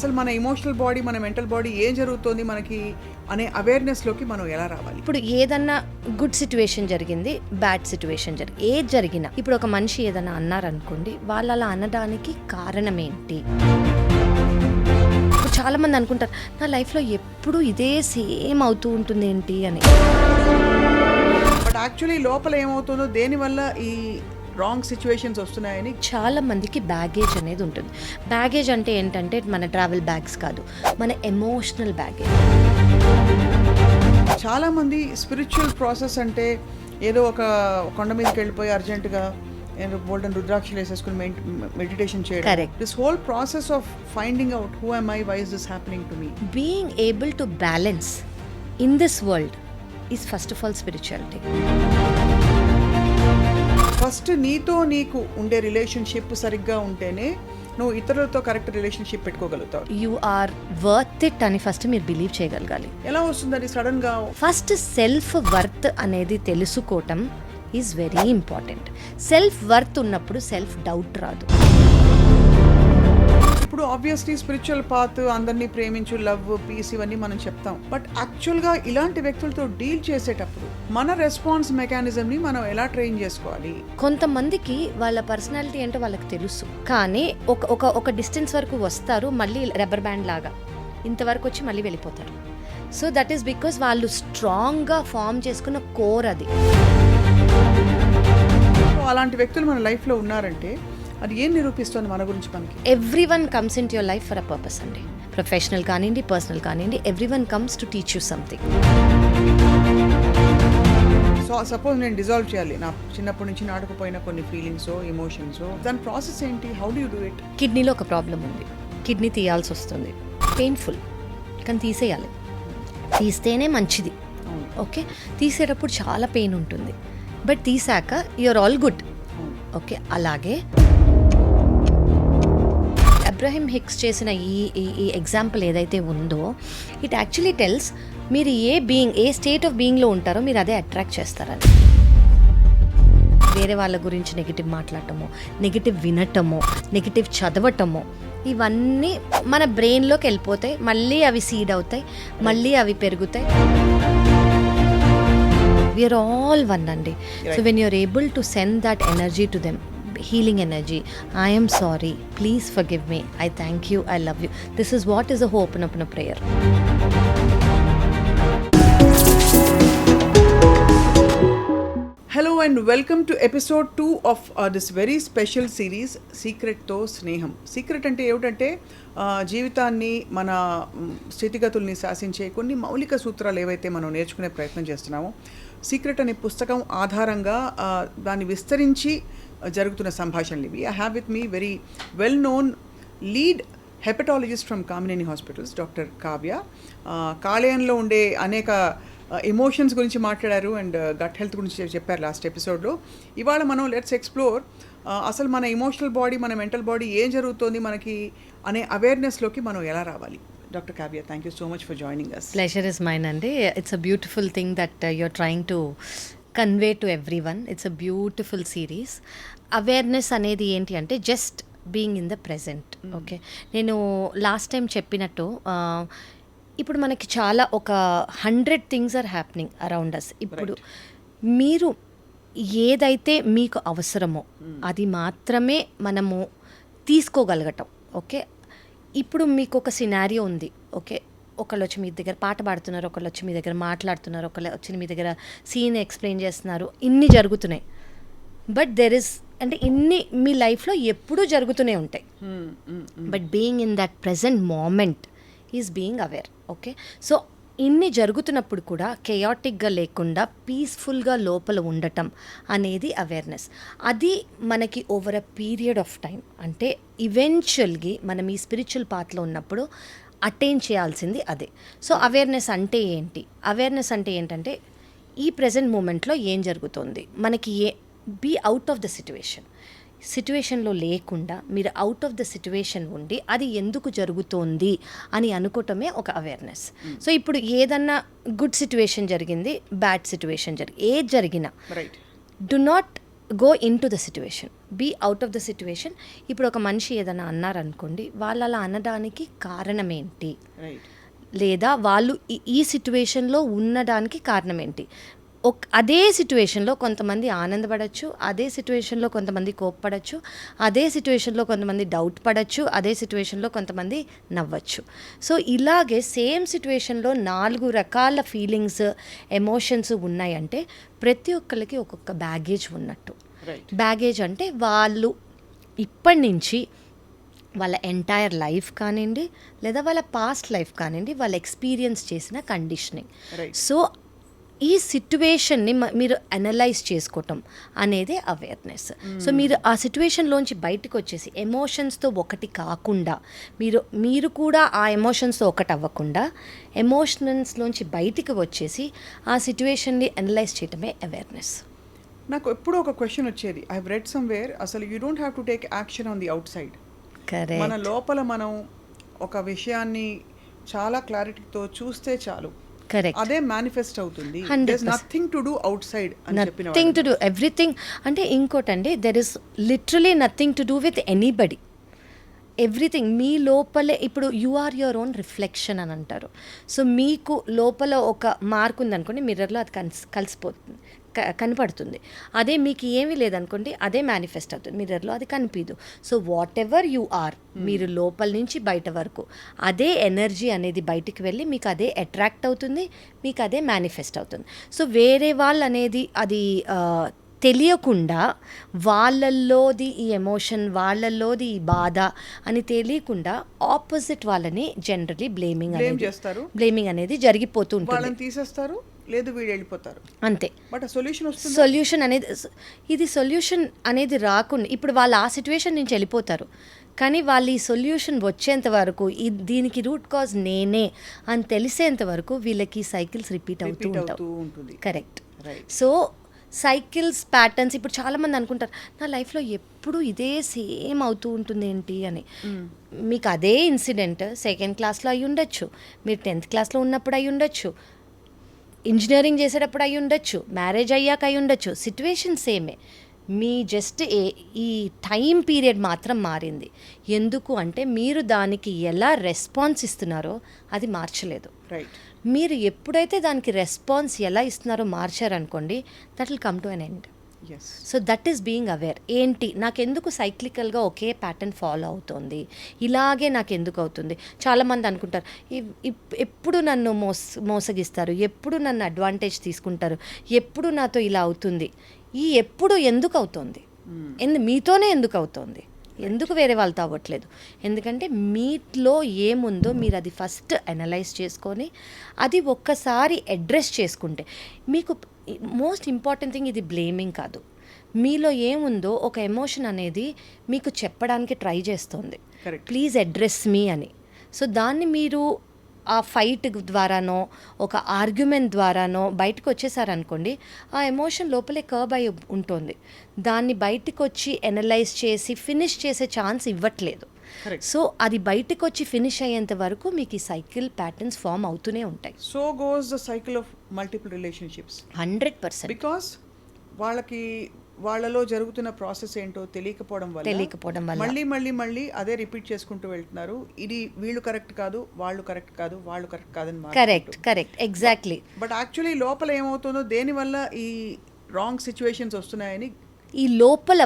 అసలు మన emotional body, మన మెంటల్ బాడీ ఏం జరుగుతోంది మనకి అనే అవేర్నెస్లోకి మనం ఎలా రావాలి? ఇప్పుడు ఏదన్నా గుడ్ సిచ్యువేషన్ జరిగింది, బ్యాడ్ సిచ్యువేషన్ ఏది జరిగినా, ఇప్పుడు ఒక మనిషి ఏదన్నా అన్నారనుకోండి, వాళ్ళు అలా అనడానికి కారణం ఏంటి? చాలా మంది అనుకుంటారు నా లైఫ్లో ఎప్పుడు ఇదే సేమ్ అవుతూ ఉంటుంది ఏంటి అని. బట్ యాక్చువల్లీ లోపల ఏమవుతుందో, దేనివల్ల ఈ రాంగ్ సిచ్యువేషన్స్ వస్తున్నాయని చాలా మందికి బ్యాగేజ్ అనేది ఉంటుంది. బ్యాగేజ్ అంటే ఏంటంటే మన ట్రావెల్ బ్యాగ్స్ కాదు, మన ఎమోషనల్ బ్యాగేజ్. చాలామంది స్పిరిచువల్ ప్రాసెస్ అంటే ఏదో ఒక కొండ మీదకి వెళ్ళిపోయి అర్జెంటుగా గోల్డెన్ రుద్రాక్షలు వేసేసుకుని మెడిటేషన్ చేయడం. Correct. This whole process of finding out who am I, why is this happening to me? Being able to balance in this world is first of all spirituality. First నీతో నీకు ఉండే relationship సరిగ్గా ఉంటేనే నువ్వు ఇతరులతో correct relationship పెట్టుకోగలుగుతావు. You are worth it అని first మీరు బిలీవ్ చేయగలగాలి. ఎలా వస్తుందని సడన్ గా? ఫస్ట్ సెల్ఫ్ వర్త్ అనేది తెలుసుకోవటం is very important. Self worth ఉన్నప్పుడు సెల్ఫ్ డౌట్ రాదు. ఇప్పుడు ఆబ్వియస్లీ స్పిరిచువల్ పాత్, అందరినీ ప్రేమించు, లవ్, పీస్ ఇవన్నీ మనం చెప్తాం. బట్ యాక్చువల్గా ఇలాంటి వ్యక్తులతో డీల్ చేసేటప్పుడు మన రెస్పాన్స్ మెకానిజంని మనం ఎలా ట్రైన్ చేసుకోవాలి? కొంతమందికి వాళ్ళ పర్సనాలిటీ ఏంటో వాళ్ళకి తెలుసు, కానీ ఒక డిస్టెన్స్ వరకు వస్తారు, మళ్ళీ రబ్బర్ బ్యాండ్ లాగా ఇంతవరకు వచ్చి మళ్ళీ వెళ్ళిపోతారు. సో దట్ ఈస్ బికాస్ వాళ్ళు స్ట్రాంగ్గా ఫామ్ చేసుకున్న కోర్ అది. అలాంటి వ్యక్తులు మన లైఫ్లో ఉన్నారంటే అది ఏం నిరూపిస్తుంది మన గురించి మనకి? Every one comes in to your life for a purpose అండి. ప్రొఫెషనల్ కానివ్వండి, పర్సనల్ కానివ్వండి, every one comes to teach you something. So suppose నేను డిజాల్వ్ చేయాలి నా చిన్నప్పటి నుంచి నాటుకుపోయిన కొన్ని ఫీలింగ్స్, ఎమోషన్స్, దాని ప్రాసెస్ ఏంటి? How do you do it? కిడ్నీలో ఒక ప్రాబ్లం ఉంది, కిడ్నీ తీయాల్సి వస్తుంది, పెయిన్ఫుల్, కానీ తీసేయాలి. తీస్తేనే మంచిది. ఓకే, తీసేటప్పుడు చాలా పెయిన్ ఉంటుంది, బట్ తీసాక యూఆర్ ఆల్ గుడ్. ఓకే, అలాగే అబ్రహీం హిక్స్ చేసిన ఈ ఎగ్జాంపుల్ ఏదైతే ఉందో, ఇట్ యాక్చువల్లీ టెల్స్ మీరు ఏ స్టేట్ ఆఫ్ బీయింగ్లో ఉంటారో మీరు అదే అట్రాక్ట్ చేస్తారని. వేరే వాళ్ళ గురించి నెగిటివ్ మాట్లాడటమో, నెగిటివ్ వినటమో, నెగిటివ్ చదవటమో, ఇవన్నీ మన బ్రెయిన్లోకి వెళ్ళిపోతాయి, మళ్ళీ అవి సీడ్ అవుతాయి, మళ్ళీ అవి పెరుగుతాయి. వీఆర్ ఆల్ వన్ అండి. So when you're able to send that energy to them, healing energy, I am sorry, please forgive me, I thank you, I love you, this is what is a hope in a prayer. Hello and welcome to episode 2 of this very special series, Secret తో స్నేహం. Secret అంటే ఏమిటంటే జీవితాన్ని, మన స్థితిగతుల్ని శాసించే కొన్ని మౌలిక సూత్రాలు ఏవైతే మనం నేర్చుకునే ప్రయత్నం చేస్తున్నామో, సీక్రెట్ అనే పుస్తకం ఆధారంగా దాన్ని విస్తరించి జరుగుతున్న సంభాషణలు ఇవి. I have with me very well known lead hepatologist from Kamineni hospitals, doctor Kavya. కాలేయంలో ఉండే అనేక ఎమోషన్స్ గురించి మాట్లాడారు అండ్ గట్ హెల్త్ గురించి చెప్పారు లాస్ట్ ఎపిసోడ్లో. ఇవాళ మనం లెట్స్ ఎక్స్ప్లోర్ అసలు మన ఎమోషనల్ బాడీ, మన మెంటల్ బాడీ ఏం జరుగుతోంది మనకి అనే అవేర్నెస్లోకి మనం ఎలా రావాలి? Doctor Kavya, thank you so much for joining us. Pleasure is mine అండి. It's a beautiful thing that you're trying to convey to everyone. It's a beautiful series. Awareness అనేది ఏంటి అంటే just being in the present. Okay, నేను last time చెప్పినట్టు ఇప్పుడు మనకి చాలా ఒక 100 థింగ్స్ ఆర్ హ్యాపెనింగ్ అరౌండ్ అస్. ఇప్పుడు మీరు ఏదైతే మీకు అవసరమో అది మాత్రమే మనము తీసుకోగలగటం. ఓకే, ఇప్పుడు మీకు ఒక సినారియో ఉంది. ఓకే, ఒకళ్ళు వచ్చి మీ దగ్గర పాట పాడుతున్నారు, ఒకళ్ళు వచ్చి మీ దగ్గర మాట్లాడుతున్నారు, ఒకళ్ళు వచ్చి మీ దగ్గర సీన్ ఎక్స్ప్లెయిన్ చేస్తున్నారు, ఇన్ని జరుగుతున్నాయి. బట్ దెర్ ఇస్ అంటే ఇన్ని మీ లైఫ్లో ఎప్పుడూ జరుగుతూనే ఉంటాయి. But being in that present moment is being aware. Okay, so ఇన్ని జరుగుతున్నప్పుడు కూడా కెయాటిక్గా లేకుండా పీస్ఫుల్గా లోపల ఉండటం అనేది అవేర్నెస్. అది మనకి over a period of time, అంటే ఈవెన్చువల్గా మనం ఈ స్పిరిచువల్ పాత్లో ఉన్నప్పుడు అటైన్ చేయాల్సింది అదే. సో అవేర్నెస్ అంటే ఏంటి? అవేర్నెస్ అంటే ఏంటంటే ఈ ప్రెజెంట్ మూమెంట్లో ఏం జరుగుతుంది మనకి, బీ అవుట్ ఆఫ్ ద సిట్యువేషన్లో లేకుండా మీరు అవుట్ ఆఫ్ ద సిట్యువేషన్ ఉండి అది ఎందుకు జరుగుతోంది అని అనుకోవటమే ఒక అవేర్నెస్. సో ఇప్పుడు ఏదన్నా గుడ్ సిట్యువేషన్ జరిగింది, బ్యాడ్ సిట్యువేషన్ ఏది జరిగినా do not go in to the situation, be out of the situation. ఇప్పుడు ఒక మనిషి ఏదైనా అన్నారనుకోండి, వాళ్ళు అలా అనడానికి కారణం ఏంటి, రైట్. లేదా వాళ్ళు ఈ సిట్యువేషన్లో ఉండడానికి కారణం ఏంటి. అదే సిట్యువేషన్లో కొంతమంది ఆనందపడచ్చు, అదే సిట్యువేషన్లో కొంతమంది కోప్పడచ్చు, అదే సిట్యువేషన్లో కొంతమంది డౌట్ పడచ్చు, అదే సిట్యువేషన్లో కొంతమంది నవ్వచ్చు. సో ఇలాగే సేమ్ సిట్యువేషన్లో 4 రకాల ఫీలింగ్స్, ఎమోషన్స్ ఉన్నాయంటే ప్రతి ఒక్కరికి ఒక్కొక్క బ్యాగేజ్ ఉన్నట్టు. బ్యాగేజ్ అంటే వాళ్ళు ఇప్పటి నుంచి వాళ్ళ ఎంటైర్ లైఫ్ కానివ్వండి, లేదా వాళ్ళ పాస్ట్ లైఫ్ కానివ్వండి, వాళ్ళు ఎక్స్పీరియన్స్ చేసిన కండిషనింగ్. సో ఈ సిట్యువేషన్ని మీరు అనలైజ్ చేసుకోవటం అనేది అవేర్నెస్. సో మీరు ఆ సిట్యువేషన్లోంచి బయటకు వచ్చేసి ఎమోషన్స్తో ఒకటి కాకుండా, మీరు కూడా ఆ ఎమోషన్స్తో ఒకటి అవ్వకుండా ఎమోషన్స్లోంచి బయటికి వచ్చేసి ఆ సిట్యువేషన్ని అనలైజ్ చేయటమే అవేర్నెస్. నాకు ఎప్పుడూ ఒక క్వశ్చన్ వచ్చేది, ఐ హావ్ రెడ్ సమ్వేర్, అసలు you don't have to take action on the out side. మన లోపల మనం ఒక విషయాన్ని చాలా క్లారిటీతో చూస్తే చాలు, కరెక్ట్, అదే మేనిఫెస్ట్ అవుతుంది. Nothing to do outside, nothing to do, everything. అంటే ఇంకోటండి, there is literally nothing to do with anybody. Everything మీ లోపలే. ఇప్పుడు you are your own reflection అని అంటారు. సో మీకు లోపల ఒక మార్క్ ఉందనుకోండి, మిర్రర్లో అది కలిసిపోతుంది, కనపడుతుంది. అదే మీకు ఏమీ లేదనుకోండి, అదే మేనిఫెస్ట్ అవుతుంది, మిర్రర్లో అది కనిపించదు. So whatever you are, మీరు లోపల నుంచి బయట వరకు అదే ఎనర్జీ అనేది బయటికి వెళ్ళి మీకు అదే అట్రాక్ట్ అవుతుంది, మీకు అదే మేనిఫెస్ట్ అవుతుంది. సో వేరే వాళ్ళు అనేది అది తెలియకుండా, వాళ్ళల్లోది ఈ ఎమోషన్, వాళ్ళల్లోది ఈ బాధ అని తెలియకుండా ఆపోజిట్ వాళ్ళని జనరలీ బ్లేమింగ్ అనేది జరిగిపోతూ ఉంటుంది. తీసేస్తారు, లేదు వీళ్ళు వెళ్ళిపోతారు, అంతే. బట్ సొల్యూషన్ అనేది రాకుండా, ఇప్పుడు వాళ్ళు ఆ సిచ్యువేషన్ నుంచి వెళ్ళిపోతారు, కానీ వాళ్ళు ఈ సొల్యూషన్ వచ్చేంత వరకు, దీనికి రూట్ కాజ్ నేనే అని తెలిసేంత వరకు వీళ్ళకి సైకిల్స్ రిపీట్ అవుతూ ఉంటుంది. కరెక్ట్. So cycles, patterns. ఇప్పుడు చాలామంది అనుకుంటారు, నా లైఫ్లో ఎప్పుడు ఇదే సేమ్ అవుతూ ఉంటుంది ఏంటి అని. మీకు అదే ఇన్సిడెంట్ 2nd క్లాస్లో అయి ఉండొచ్చు, మీరు 10th క్లాస్లో ఉన్నప్పుడు అయి ఉండొచ్చు, ఇంజనీరింగ్ చేసేటప్పుడు అయి ఉండొచ్చు, మ్యారేజ్ అయ్యాక అయి ఉండొచ్చు. సిట్యువేషన్ సేమే, మీ జస్ట్ ఈ టైం పీరియడ్ మాత్రం మారింది. ఎందుకు అంటే మీరు దానికి ఎలా రెస్పాన్స్ ఇస్తున్నారో అది మార్చలేదు. రైట్. మీరు ఎప్పుడైతే దానికి రెస్పాన్స్ ఎలా ఇస్తున్నారో మార్చారనుకోండి, that will come to an end. So that is being aware. ఏంటి, నాకెందుకు సైక్లికల్గా ఒకే ప్యాటర్న్ ఫాలో అవుతుంది, ఇలాగే నాకు ఎందుకు అవుతుంది. చాలామంది అనుకుంటారు, ఎప్పుడు నన్ను మోసగిస్తారు, ఎప్పుడు నన్ను అడ్వాంటేజ్ తీసుకుంటారు, ఎప్పుడు నాతో ఇలా అవుతుంది. ఈ ఎప్పుడు ఎందుకు అవుతుంది, మీతోనే ఎందుకు అవుతుంది, ఎందుకు వేరే వాళ్ళతో అవ్వట్లేదు? ఎందుకంటే మీలో ఏముందో మీరు అది ఫస్ట్ అనలైజ్ చేసుకొని అది ఒక్కసారి అడ్రస్ చేసుకుంటే, మీకు మోస్ట్ ఇంపార్టెంట్ థింగ్ ఇది బ్లేమింగ్ కాదు. మీలో ఏముందో ఒక ఎమోషన్ అనేది మీకు చెప్పడానికి ట్రై చేస్తుంది, ప్లీజ్ అడ్రస్ మీ అని. సో దాన్ని మీరు ఆ ఫైట్ ద్వారానో ఒక ఆర్గ్యుమెంట్ ద్వారానో బయటకు వచ్చేసారనుకోండి, ఆ ఎమోషన్ లోపలే కర్బ్ అయి ఉంటుంది. దాన్ని బయటకు వచ్చి ఎనలైజ్ చేసి ఫినిష్ చేసే ఛాన్స్ ఇవ్వట్లేదు. సో అది బయటకు వచ్చి ఫినిష్ అయ్యేంత వరకు మీకు ఈ సైకిల్ ప్యాటర్న్స్ ఫామ్ అవుతూనే ఉంటాయి. So goes the cycle of multiple relationships. 100%. Because వాళ్ళలో జరుగుతున్న ప్రాసెస్ ఏంటో తెలియకపోవడం వల్ల మళ్ళీ అదే రిపీట్ చేసుకుంటూ వెళ్తున్నారు. ఇది వీళ్ళు కరెక్ట్ కాదు, వాళ్ళు కరెక్ట్ కాదు, వాళ్ళు కరెక్ట్ కాదని. Correct, exactly. బట్ యాక్చువల్లీ లోపల ఏమవుతుందో, దేనివల్ల ఈ రాంగ్ సిచ్యువేషన్స్ వస్తున్నాయని ఈ లోపల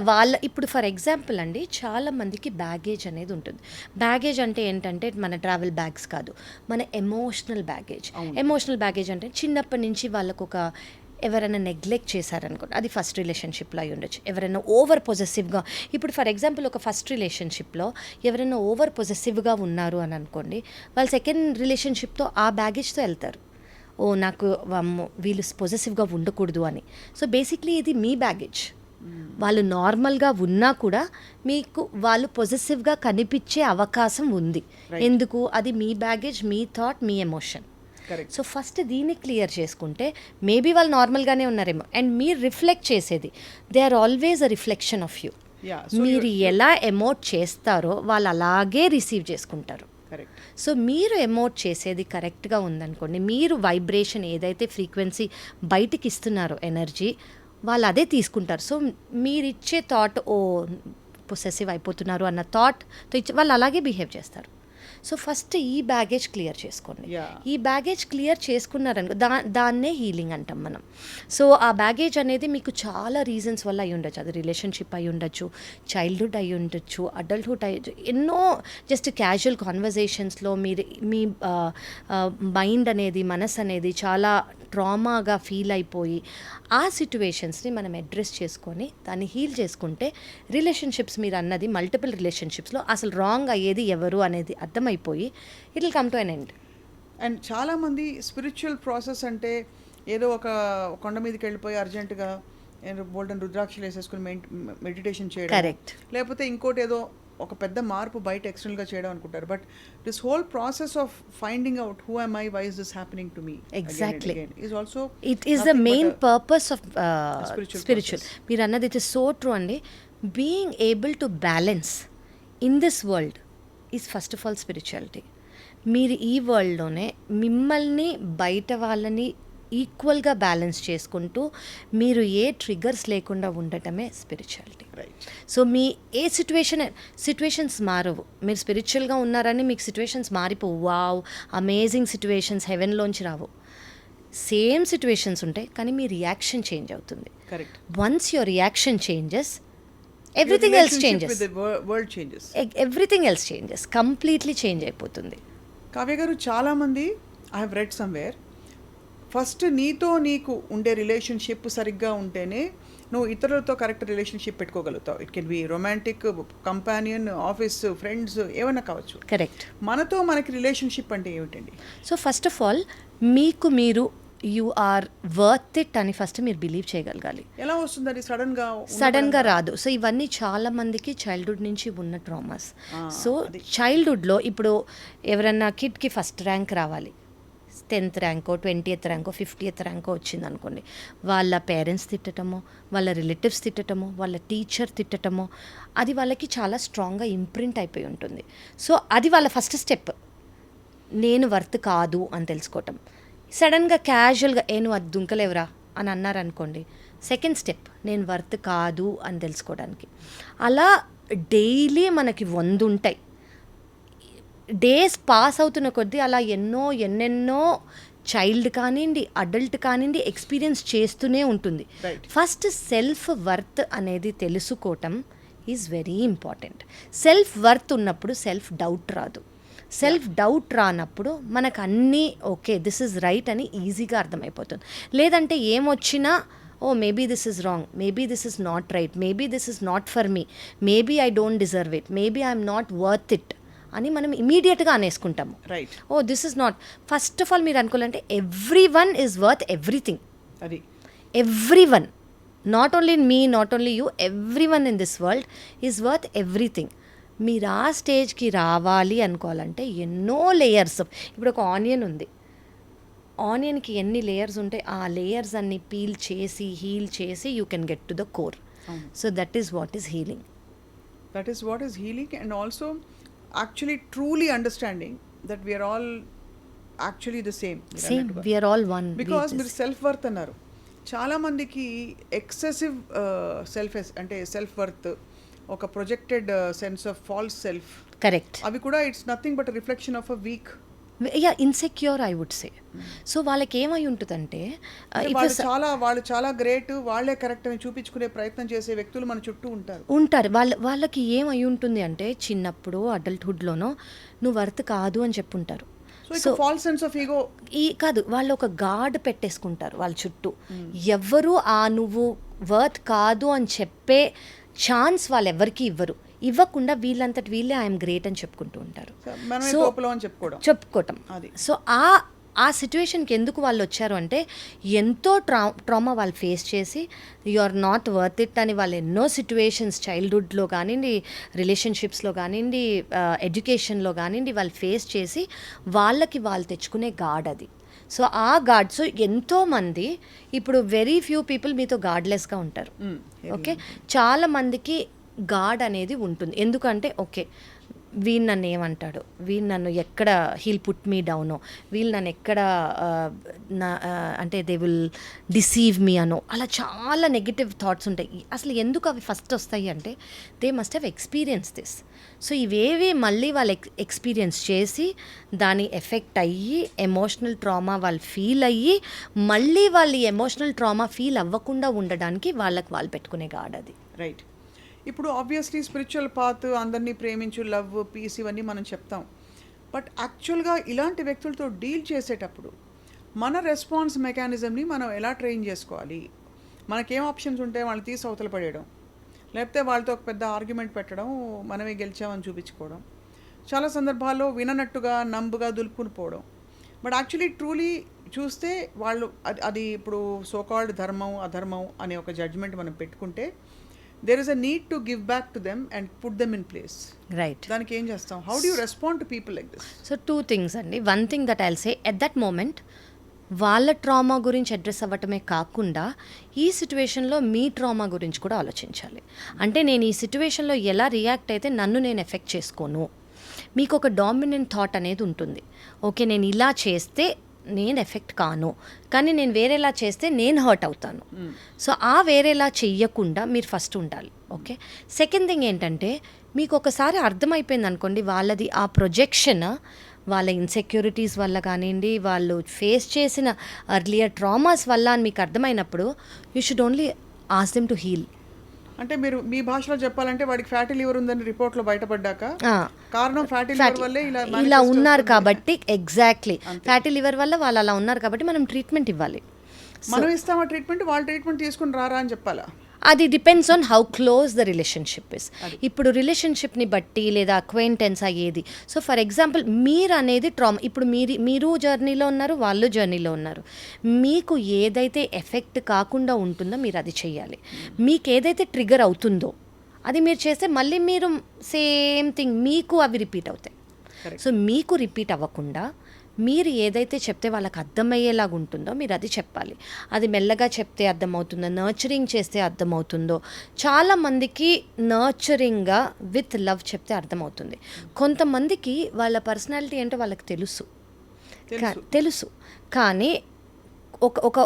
ఇప్పుడు ఫర్ ఎగ్జాంపుల్ అండి, చాలా మందికి బ్యాగేజ్ అనేది ఉంటుంది. బ్యాగేజ్ అంటే ఏంటంటే మన ట్రావెల్ బ్యాగ్స్ కాదు, మన ఎమోషనల్ బ్యాగేజ్. ఎమోషనల్ బ్యాగేజ్ అంటే చిన్నప్పటి నుంచి వాళ్ళకు ఎవరైనా నెగ్లెక్ట్ చేశారనుకోండి, అది ఫస్ట్ రిలేషన్షిప్లో అయి ఉండొచ్చు. ఎవరైనా ఓవర్ పొజెసివ్గా, ఇప్పుడు ఫర్ ఎగ్జాంపుల్ ఒక ఫస్ట్ రిలేషన్షిప్లో ఎవరైనా ఓవర్ పొజెసివ్గా ఉన్నారు అని అనుకోండి, వాళ్ళు 2nd రిలేషన్షిప్తో ఆ బ్యాగేజ్తో వెళ్తారు. నాకు వీళ్ళు పొజెసివ్గా ఉండకూడదు అని. సో బేసిక్లీ ఇది మీ బ్యాగేజ్. వాళ్ళు నార్మల్గా ఉన్నా కూడా మీకు వాళ్ళు పొజెసివ్గా కనిపించే అవకాశం ఉంది. ఎందుకు? అది మీ బ్యాగేజ్, మీ థాట్, మీ ఎమోషన్. సో ఫస్ట్ దీన్ని క్లియర్ చేసుకుంటే మేబీ వాళ్ళు నార్మల్గానే ఉన్నారేమో. అండ్ మీరు రిఫ్లెక్ట్ చేసేది, they are always a reflection of you. మీరు ఎలా ఎమోట్ చేస్తారో వాళ్ళు అలాగే రిసీవ్ చేసుకుంటారు. సో మీరు ఎమోట్ చేసేది కరెక్ట్గా ఉందనుకోండి, మీరు వైబ్రేషన్ ఏదైతే ఫ్రీక్వెన్సీ బయటికి ఇస్తున్నారో ఎనర్జీ, వాళ్ళు అదే తీసుకుంటారు. సో మీరిచ్చే థాట్ ఓ పొసెసివ్ అయిపోతున్నారు అన్న థాట్తో ఇచ్చి వాళ్ళు అలాగే బిహేవ్ చేస్తారు. సో ఫస్ట్ ఈ బ్యాగేజ్ క్లియర్ చేసుకోండి. Yeah. ఈ బ్యాగేజ్ క్లియర్ చేసుకున్నారనుకో దాన్నే హీలింగ్ అంటాం మనం. సో ఆ బ్యాగేజ్ అనేది మీకు చాలా రీజన్స్ వల్ల అయి ఉండొచ్చు. అది రిలేషన్షిప్ అయి ఉండొచ్చు, చైల్డ్హుడ్ అయి ఉండొచ్చు, అడల్ట్హుడ్ అయ్యి ఎన్నో జస్ట్ క్యాజువల్ కాన్వర్జేషన్స్లో మీ మైండ్ అనేది, మనసు అనేది చాలా ట్రామాగా ఫీల్ అయిపోయి ఆ సిట్యువేషన్స్ని మనం అడ్రస్ చేసుకొని దాన్ని హీల్ చేసుకుంటే రిలేషన్షిప్స్ మీరు అన్నది మల్టిపుల్ రిలేషన్షిప్స్లో అసలు రాంగ్ అయ్యేది ఎవరు అనేది అర్థమైపోయి it will come to an end. And చాలామంది స్పిరిచువల్ ప్రాసెస్ అంటే ఏదో ఒక కొండ మీదకి వెళ్ళిపోయి అర్జెంటుగా బోల్డెన్ రుద్రాక్షలు వేసేసుకుని మెడిటేషన్ చేయడం, కరెక్ట్, లేకపోతే ఇంకోటి ఏదో ఒక పెద్ద మార్పు బయట ఎక్స్టర్నల్గా చేయడం అనుకుంటారు. But this whole process of finding out who am I, why is this happening to me Exactly. is also it is the main purpose of spiritual spiritual. మీరు అన్నది ఇట్ ఇస్ సో ట్రూ అండి. Being able to balance in this world is first of all spirituality. మీరు ఈ వరల్డ్లోనే మిమ్మల్ని బయట వాళ్ళని ఈక్వల్గా balance చేసుకుంటూ మీరు ఏ ట్రిగర్స్ లేకుండా ఉండటమే స్పిరిచువాలిటీ. రైట్. సో మీ ఏ సిచ్యువేషన్స్ మారవు. మీరు స్పిరిచువల్గా ఉన్నారని మీకు సిచ్యువేషన్స్ మారిపోవు. వావ్ అమేజింగ్ సిచ్యువేషన్స్ హెవెన్లోంచి రావు. సేమ్ సిచ్యువేషన్స్ ఉంటాయి కానీ మీ రియాక్షన్ చేంజ్ అవుతుంది. Correct. Once your reaction changes everything else changes. World changes. Everything else changes, completely change అయిపోతుంది. కావ్య గారు, చాలామంది I have read somewhere first నీతో నీకు ఉండే రిలేషన్షిప్ సరిగ్గా ఉంటేనే నువ్వు ఇతరులతో కరెక్ట్ రిలేషన్షిప్ పెట్టుకోగలుగుతావు. It can be romantic, companion, office friends, ఏమైనా కావచ్చు. కరెక్ట్. మనతో మనకి రిలేషన్షిప్ అంటే ఏమిటండి? సో ఫస్ట్ ఆఫ్ ఆల్ మీకు మీరు యు ఆర్ వర్త్ ఇట్ అని ఫస్ట్ మీరు బిలీవ్ చేయగలగాలి. ఎలా వస్తుంది అది? సడన్గా రాదు. సో ఇవన్నీ చాలా మందికి చైల్డ్హుడ్ నుంచి ఉన్న ట్రామాస్. సో చైల్డ్హుడ్లో ఇప్పుడు ఎవరన్నా కిడ్కి ఫస్ట్ ర్యాంక్ రావాలి, 10th ర్యాంకో 20th ర్యాంకో 50th ర్యాంకో వచ్చింది అనుకోండి, వాళ్ళ పేరెంట్స్ తిట్టటమో, వాళ్ళ రిలేటివ్స్ తిట్టటమో, వాళ్ళ టీచర్ తిట్టటమో, అది వాళ్ళకి చాలా స్ట్రాంగ్గా ఇంప్రింట్ అయిపోయి ఉంటుంది. సో అది వాళ్ళ ఫస్ట్ స్టెప్, నేను వర్త్ కాదు అని తెలుసుకోవటం. సడన్గా క్యాజువల్గా నువ్వు అది దుంకలేవరా అని అన్నారనుకోండి, సెకండ్ స్టెప్ నేను వర్త్ కాదు అని తెలుసుకోవడానికి. అలా డైలీ మనకి 100 ఉంటాయి. డేస్ పాస్ అవుతున్న కొద్దీ అలా ఎన్నెన్నో చైల్డ్ కానివ్వండి, అడల్ట్ కానివ్వండి ఎక్స్పీరియన్స్ చేస్తూనే ఉంటుంది. ఫస్ట్ సెల్ఫ్ వర్త్ అనేది తెలుసుకోవటం is very important. Self worth ఉన్నప్పుడు సెల్ఫ్ డౌట్ రాదు. సెల్ఫ్ డౌట్ రానప్పుడు మనకు అన్నీ ఓకే దిస్ ఇస్ రైట్ అని ఈజీగా అర్థమైపోతుంది. లేదంటే ఏమొచ్చినా oh maybe this is wrong, maybe this is not right, maybe this is not for me, maybe I don't deserve it, maybe I'm not worth it అని మనం ఇమీడియట్గా అనేసుకుంటాము. Right. Oh this is not. First of all మీరు అనుకోవాలంటే everyone is worth everything. అది everyone, not only me, not only you, everyone in this world is worth everything. మీరు ఆ స్టేజ్కి రావాలి అనుకోవాలంటే ఎన్నో లేయర్స్. ఇప్పుడు ఒక ఆనియన్ ఉంది, ఆనియన్కి ఎన్ని లేయర్స్ ఉంటాయి, ఆ లేయర్స్ అన్ని పీల్ చేసి హీల్ చేసి you can get to the core. So that is what is healing. That is what is healing. And also actually truly understanding that we are all actually the same, we are all one, because మీరు self worth అన్నారు. చాలా మందికి excessive అంటే self worth, ఒక projected sense of false self. Correct. అవి కూడా it's nothing but reflection of a weak, insecure I would say. So వాళ్ళకి ఏమై ఉంటుందంటే వాళ్ళు చాలా గ్రేట్, వాళ్ళే కరెక్ట్ అని చూపించుకునే ప్రయత్నం చేసే వ్యక్తులు మన చుట్టూ ఉంటారు. వాళ్ళకి ఏమై ఉంటుంది అంటే చిన్నప్పుడు అడల్ట్హుడ్లోనో నువ్వు వర్త్ కాదు అని చెప్పుంటారు. So false sense of ego కాదు, వాళ్ళు ఒక గార్డ్ పెట్టేసుకుంటారు వాళ్ళ చుట్టూ. ఎవరు నువ్వు వర్త్ కాదు అని చెప్పే ఛాన్స్ వాళ్ళు ఎవరికి ఇవ్వకుండా వీళ్ళంతటి వీళ్ళే ఐఎమ్ గ్రేట్ అని చెప్పుకుంటూ ఉంటారు. సో చెప్పుకోవటం. సో ఆ సిచ్యువేషన్కి ఎందుకు వాళ్ళు వచ్చారు అంటే ఎంతో ట్రామా వాళ్ళు ఫేస్ చేసి you are not worth it అని వాళ్ళు ఎన్నో సిచ్యువేషన్స్ చైల్డ్హుడ్లో కానివ్వండి, రిలేషన్షిప్స్లో కానివ్వండి, ఎడ్యుకేషన్లో కానివ్వండి వాళ్ళు ఫేస్ చేసి వాళ్ళకి వాళ్ళు తెచ్చుకునే గాడ్ అది. సో ఆ గాడ్, సో ఎంతోమంది ఇప్పుడు వెరీ ఫ్యూ పీపుల్ మీతో గాడ్లెస్గా ఉంటారు. ఓకే, చాలామందికి గాడ్ అనేది ఉంటుంది. ఎందుకంటే ఓకే వీళ్ళు నన్ను ఏమంటాడు, వీళ్ళు నన్ను ఎక్కడ హీల్ పుట్ మీ డౌనో, వీళ్ళు నన్ను ఎక్కడ అంటే దే విల్ డిసీవ్ మీ అనో, అలా చాలా నెగిటివ్ థాట్స్ ఉంటాయి. అసలు ఎందుకు అవి ఫస్ట్ వస్తాయి అంటే they must have experience this. So ఇవేవి మళ్ళీ వాళ్ళు ఎక్స్పీరియన్స్ చేసి దాని ఎఫెక్ట్ అయ్యి ఎమోషనల్ ట్రామా వాళ్ళు ఫీల్ అయ్యి మళ్ళీ వాళ్ళు ఎమోషనల్ ట్రామా ఫీల్ అవ్వకుండా ఉండడానికి వాళ్ళకి వాళ్ళు పెట్టుకునే గాడ్ అది. రైట్. ఇప్పుడు ఆబ్వియస్లీ స్పిరిచువల్ పాత్, అందరినీ ప్రేమించు, లవ్, పీస్ ఇవన్నీ మనం చెప్తాం. బట్ యాక్చువల్గా ఇలాంటి వ్యక్తులతో డీల్ చేసేటప్పుడు మన రెస్పాన్స్ మెకానిజంని మనం ఎలా ట్రైన్ చేసుకోవాలి? మనకేం ఆప్షన్స్ ఉంటే వాళ్ళని తీసి అవతల పడేయడం, లేకపోతే వాళ్ళతో ఒక పెద్ద ఆర్గ్యుమెంట్ పెట్టడం, మనమే గెలిచామని చూపించుకోవడం, చాలా సందర్భాల్లో విననట్టుగా నంబుగా దులుపుకుని పోవడం. బట్ యాక్చువల్లీ ట్రూలీ చూస్తే వాళ్ళు అది ఇప్పుడు సోకాల్డ్ ధర్మం అధర్మం అనే ఒక జడ్జ్మెంట్ మనం పెట్టుకుంటే there is a need to give back to them and put them in place. Right. దానికి ఏం చేస్తాం? How do you respond to people like this? So 2 things అండి. One thing that I'll say, at that moment వాళ్ళ trauma గురించి address అవ్వటమే కాకుండా ఈ సిచ్యువేషన్లో మీ trauma గురించి కూడా ఆలోచించాలి. అంటే నేను ఈ సిచ్యువేషన్లో ఎలా రియాక్ట్ అయితే నన్ను నేను ఎఫెక్ట్ చేసుకోను. మీకు ఒక డామినెంట్ థాట్ అనేది ఉంటుంది. ఓకే, నేను ఇలా చేస్తే నేను ఎఫెక్ట్ కాను, కానీ నేను వేరేలా చేస్తే నేను హర్ట్ అవుతాను. సో ఆ వేరేలా చెయ్యకుండా మీరు ఫస్ట్ ఉండాలి. ఓకే. సెకండ్ థింగ్ ఏంటంటే, మీకు ఒకసారి అర్థమైపోయింది అనుకోండి వాళ్ళది ఆ ప్రొజెక్షన్, వాళ్ళ ఇన్సెక్యూరిటీస్ వల్ల కానివ్వండి, వాళ్ళు ఫేస్ చేసిన అర్లియర్ ట్రామాస్ వల్ల అని మీకు అర్థమైనప్పుడు you should only ask them to heal. అంటే మీరు మీ భాషలో చెప్పాలంటే వాడికి ఫ్యాటీ లివర్ ఉందని రిపోర్ట్లో బయటపడ్డాక కారణం ఫ్యాటీ లివర్ వల్లే ఇలా ఉన్నారు కాబట్టి, ఎగ్జాక్ట్లీ ఫ్యాటీ లివర్ వల్ల వాళ్ళు అలా ఉన్నారు కాబట్టి మనం ట్రీట్మెంట్ ఇవ్వాలి. మనం ఇస్తామా ట్రీట్మెంట్, వాళ్ళు ట్రీట్మెంట్ తీసుకుని రారా అని చెప్పాలా? అది depends on how close the relationship is. ఇప్పుడు రిలేషన్షిప్ని బట్టి లేదా అక్వైంటెన్స్ అయ్యేది. సో ఫర్ ఎగ్జాంపుల్ మీరు అనేది ట్రామా, ఇప్పుడు మీరు జర్నీలో ఉన్నారు, వాళ్ళు జర్నీలో ఉన్నారు. మీకు ఏదైతే ఎఫెక్ట్ కాకుండా ఉంటుందో మీరు అది చెయ్యాలి. మీకు ఏదైతే ట్రిగర్ అవుతుందో అది మీరు చేస్తే మళ్ళీ మీరు సేమ్ థింగ్ మీకు అవి రిపీట్ అవుతాయి. సో మీకు రిపీట్ అవ్వకుండా మీరు ఏదైతే చెప్తే వాళ్ళకి అర్థమయ్యేలాగా ఉంటుందో మీరు అది చెప్పాలి. అది మెల్లగా చెప్తే అర్థమవుతుందో, నర్చరింగ్ చేస్తే అర్థమవుతుందో. చాలామందికి నర్చరింగ్గా విత్ లవ్ చెప్తే అర్థమవుతుంది. కొంతమందికి వాళ్ళ పర్సనాలిటీ ఏంటో వాళ్ళకి తెలుసు కానీ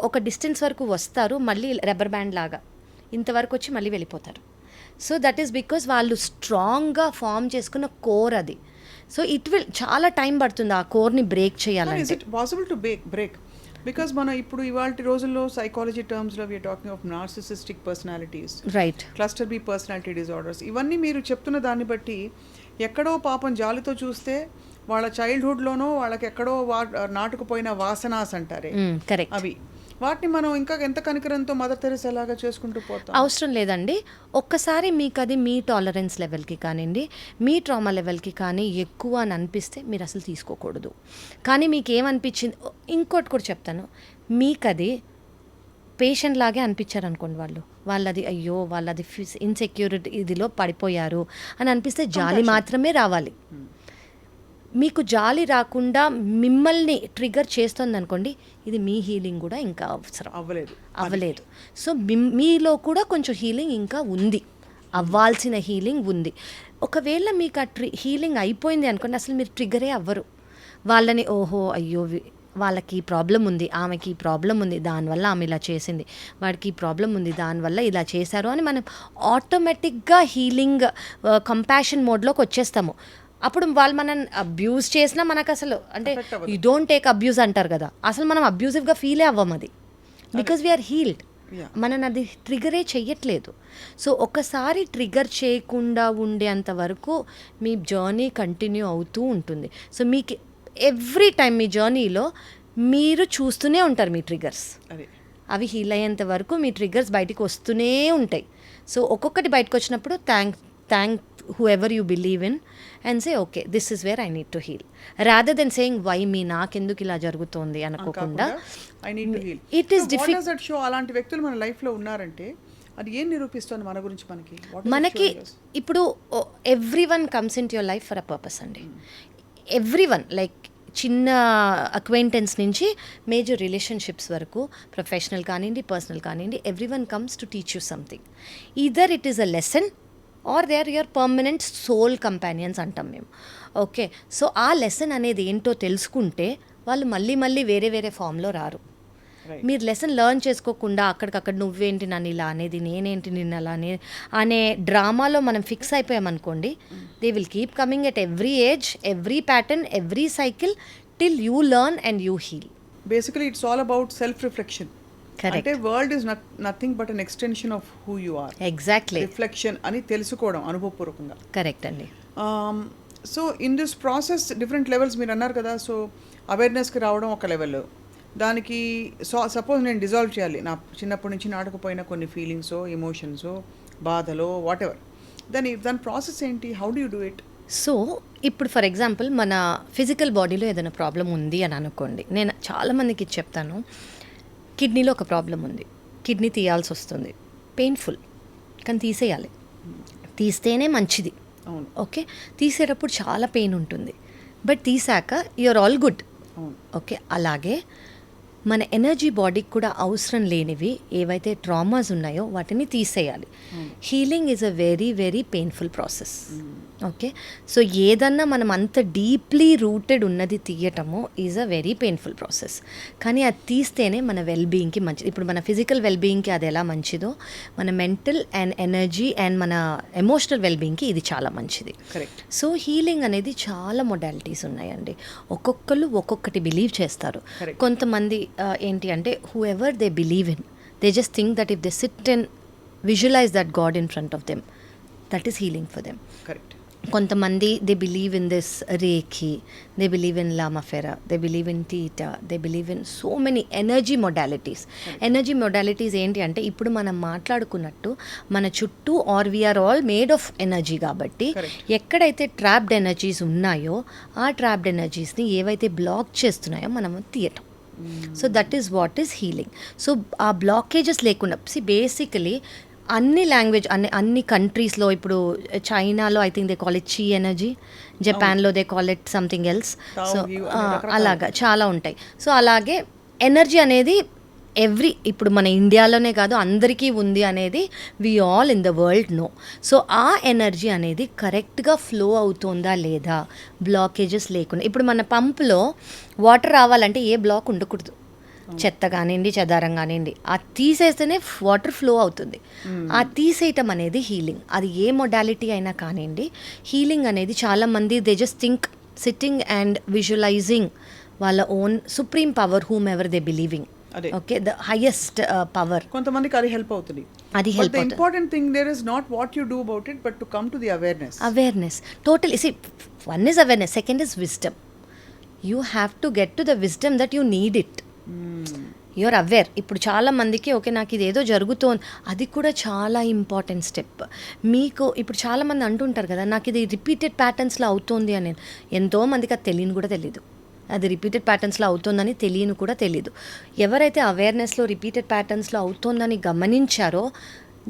ఒక డిస్టెన్స్ వరకు వస్తారు, మళ్ళీ రబ్బర్ బ్యాండ్ లాగా ఇంతవరకు వచ్చి మళ్ళీ వెళ్ళిపోతారు. సో దట్ ఈస్ బికాజ్ వాళ్ళు స్ట్రాంగ్గా ఫామ్ చేసుకున్న కోర్ అది. సో ఇట్ విల్ చాలా టైం పడుతుంది ఆ కోర్ని బ్రేక్ చేయాలంటే. Is it possible to break? Because మనం ఇప్పుడు ఇవాళ రోజుల్లో సైకాలజీ టర్మ్స్లో we're talking of narcissistic personalities, right, cluster B personality disorders. ఇవన్నీ మీరు చెప్తున్న దాన్ని బట్టి ఎక్కడో పాపం జాలితో చూస్తే వాళ్ళ చైల్డ్హుడ్లోనో వాళ్ళకి ఎక్కడో నాటుకుపోయిన వాసనాస్ అంటారే, కరెక్ట్, అవి వాటిని మనం ఇంకా ఎంత కనికరంతో మదర్ తెరెసా లాగా చేసుకుంటూ పోతాం. అవసరం లేదండి. ఒక్కసారి మీకు అది మీ టాలరెన్స్ లెవెల్కి కానివ్వండి, మీ ట్రామా లెవెల్కి కానీ ఎక్కువ అని అనిపిస్తే మీరు అసలు తీసుకోకూడదు. కానీ మీకు ఏమనిపించింది, ఇంకోటి కూడా చెప్తాను, మీకు అది పేషెంట్ లాగే అనిపించారు అనుకోండి, వాళ్ళది అయ్యో వాళ్ళది ఇన్సెక్యూరిటీ ఇదిలో పడిపోయారు అని అనిపిస్తే జాలి మాత్రమే రావాలి. మీకు జాలి రాకుండా మిమ్మల్ని ట్రిగర్ చేస్తుంది అనుకోండి, ఇది మీ హీలింగ్ కూడా ఇంకా అవ్వలేదు. సో మీలో కూడా కొంచెం హీలింగ్ ఇంకా ఉంది, అవ్వాల్సిన హీలింగ్ ఉంది. ఒకవేళ మీకు ఆ హీలింగ్ అయిపోయింది అనుకోండి, అసలు మీరు ట్రిగరే అవ్వరు. వాళ్ళని ఓహో అయ్యో వాళ్ళకి ఈ ప్రాబ్లం ఉంది, ఆమెకి ఈ ప్రాబ్లం ఉంది, దానివల్ల ఆమె ఇలా చేసింది, వాడికి ఈ ప్రాబ్లం ఉంది, దానివల్ల ఇలా చేశారు అని మనం ఆటోమేటిక్గా హీలింగ్ కంపాషన్ మోడ్లోకి వచ్చేస్తాము. అప్పుడు వాళ్ళు మనం అబ్యూజ్ చేసినా మనకు అసలు అంటే యూ డోంట్ టేక్ అబ్యూజ్ అంటారు కదా, అసలు మనం అబ్యూజివ్గా ఫీలే అవ్వం అది, బికాజ్ వీఆర్ హీల్డ్. మనం అది ట్రిగరే చెయ్యట్లేదు. సో ఒకసారి ట్రిగర్ చేయకుండా ఉండేంత వరకు మీ జర్నీ కంటిన్యూ అవుతూ ఉంటుంది. సో మీకు ఎవ్రీ టైం మీ జర్నీలో మీరు చూస్తూనే ఉంటారు మీ ట్రిగర్స్, అవి హీల్ అయ్యేంత వరకు మీ ట్రిగర్స్ బయటికి వస్తూనే ఉంటాయి. సో ఒక్కొక్కటి బయటకు వచ్చినప్పుడు thank whoever you believe in and say okay this is where I need to heal rather than saying why me నాకెందుకు ఇలా జరుగుతోంది అనుకోకుండా I need to heal. It is difficult. What does that show? అలాంటి వ్యక్తులు మన లైఫ్లో ఉన్నారంటే అది ఏం నిరూపిస్తుంది మన గురించి? మనకి ఇప్పుడు everyone comes in to your life for a purpose అండి. ఎవ్రీవన్, లైక్ చిన్న అక్వైంటెన్స్ నుంచి మేజర్ రిలేషన్షిప్స్ వరకు, ప్రొఫెషనల్ కానివ్వండి, పర్సనల్ కానివ్వండి, everyone comes to teach you something. Either it is a lesson or they are your permanent soul companions అంటాం మేము. Okay, so ఆ lesson అనేది ఏంటో తెలుసుకుంటే వాళ్ళు మళ్ళీ మళ్ళీ వేరే వేరే ఫామ్లో రారు. మీరు లెసన్ లెర్న్ చేసుకోకుండా అక్కడికక్కడ నువ్వేంటి నన్ను ఇలా అనేది, నేనేంటి నిన్ను అలా అనే డ్రామాలో మనం ఫిక్స్ అయిపోయామనుకోండి, they will keep coming at every age, every pattern, every cycle till you learn and you heal. Basically it's all about self reflection. Correct. అంటే world is nothing but an extension of who you are. Exactly, reflection అని తెలుసుకోవడం అనుభవపూర్వకంగా. Correct అండి. So in this process different levels మీరు అన్నారు కదా. So అవేర్నెస్కి రావడం ఒక లెవెల్, దానికి సపోజ్ నేను డిజాల్వ్ చేయాలి నా చిన్నప్పటి నుంచి నాటకపోయిన కొన్ని ఫీలింగ్స్, ఎమోషన్స్, బాధలో వాట్ ఎవర్, దాని ప్రాసెస్ ఏంటి? How do you do it? So ఇప్పుడు ఫర్ ఎగ్జాంపుల్ మన ఫిజికల్ బాడీలో ఏదైనా ప్రాబ్లం ఉంది అని అనుకోండి, నేను చాలామందికి చెప్తాను, కిడ్నీలో ఒక ప్రాబ్లం ఉంది, కిడ్నీ తీయాల్సి వస్తుంది, పెయిన్ఫుల్, కానీ తీసేయాలి, తీస్తేనే మంచిది. అవును. ఓకే, తీసేటప్పుడు చాలా పెయిన్ ఉంటుంది, బట్ తీసాక యూఆర్ ఆల్ గుడ్. అవును. ఓకే, అలాగే మన ఎనర్జీ బాడీకి కూడా అవసరం లేనివి ఏవైతే ట్రామాస్ ఉన్నాయో వాటిని తీసేయాలి. Healing is a very very painful process. Okay, so ఏదన్నా మనం అంత డీప్లీ రూటెడ్ ఉన్నది తీయటము is a very painful process. కానీ అది తీస్తేనే మన వెల్బీయింగ్కి మంచిది. ఇప్పుడు మన ఫిజికల్ వెల్బీయింగ్కి అది ఎలా మంచిదో, మన మెంటల్ అండ్ ఎనర్జీ అండ్ మన ఎమోషనల్ వెల్బీయింగ్కి ఇది చాలా మంచిది. కరెక్ట్. సో హీలింగ్ అనేది చాలా మొడాలిటీస్ ఉన్నాయండి. ఒక్కొక్కరు ఒక్కొక్కటి బిలీవ్ చేస్తారు. కొంతమంది ఏంటి అంటే whoever they believe in, they just think that if they sit and visualise that God in front of them, that is healing for them. Correct. కొంతమంది they believe in this reiki, they believe in Lama Fera, they believe in theta, they believe in so many energy modalities. Energy modalities ఏంటి అంటే ఇప్పుడు మనం మాట్లాడుకున్నట్టు మన చుట్టూ are we're all made of energy కాబట్టి ఎక్కడైతే ట్రాప్డ్ ఎనర్జీస్ ఉన్నాయో ఆ ట్రాప్డ్ ఎనర్జీస్ని ఏవైతే బ్లాక్ చేస్తున్నాయో మనము తీయటం. So that is what is healing. So ఆ బ్లాకేజెస్ లేకుండా బేసికలీ అన్ని లాంగ్వేజ్ అన్ని కంట్రీస్లో, ఇప్పుడు చైనాలో I think they call it చీ ఎనర్జీ, జపాన్లో they call it something else. So అలాగా చాలా ఉంటాయి. సో అలాగే ఎనర్జీ అనేది ఇప్పుడు మన ఇండియాలోనే కాదు అందరికీ ఉంది అనేది we all in the world know. So ఆ ఎనర్జీ అనేది కరెక్ట్గా ఫ్లో అవుతుందా లేదా, బ్లాకేజెస్ లేకుండా. ఇప్పుడు మన పంపులో వాటర్ రావాలంటే ఏ బ్లాక్ ఉండకూడదు, చెత్త కానివ్వండి, చెదారం కానివ్వండి, ఆ తీసేస్తేనే వాటర్ ఫ్లో అవుతుంది. ఆ తీసేయటం అనేది హీలింగ్. అది ఏ మొడాలిటీ అయినా కానివ్వండి, హీలింగ్ అనేది చాలామంది they just think sitting and visualising వాళ్ళ own supreme power whomever they believing. Okay, the highest power. కొంతమందికి అది హెల్ప్ అవుతుంది. అది help. The important thing there is not what you do about it but to come to the awareness. Total see one is awareness, second is wisdom. You have to get to the wisdom that you need it. You're aware. ఇప్పుడు చాలా మందికి okay నాకు ఇది ఏదో జరుగుతోంది, అది కూడా చాలా ఇంపార్టెంట్ స్టెప్. మీకు ఇప్పుడు చాలామంది అంటుంటారు కదా నాకు ఇది రిపీటెడ్ ప్యాటర్న్స్లో అవుతుంది అని. ఎంతోమందికి అది తెలియని కూడా తెలీదు, అది రిపీటెడ్ ప్యాటర్న్స్లో అవుతుందని తెలియని కూడా తెలీదు. ఎవరైతే అవేర్నెస్లో రిపీటెడ్ ప్యాటర్న్స్లో అవుతుందని గమనించారో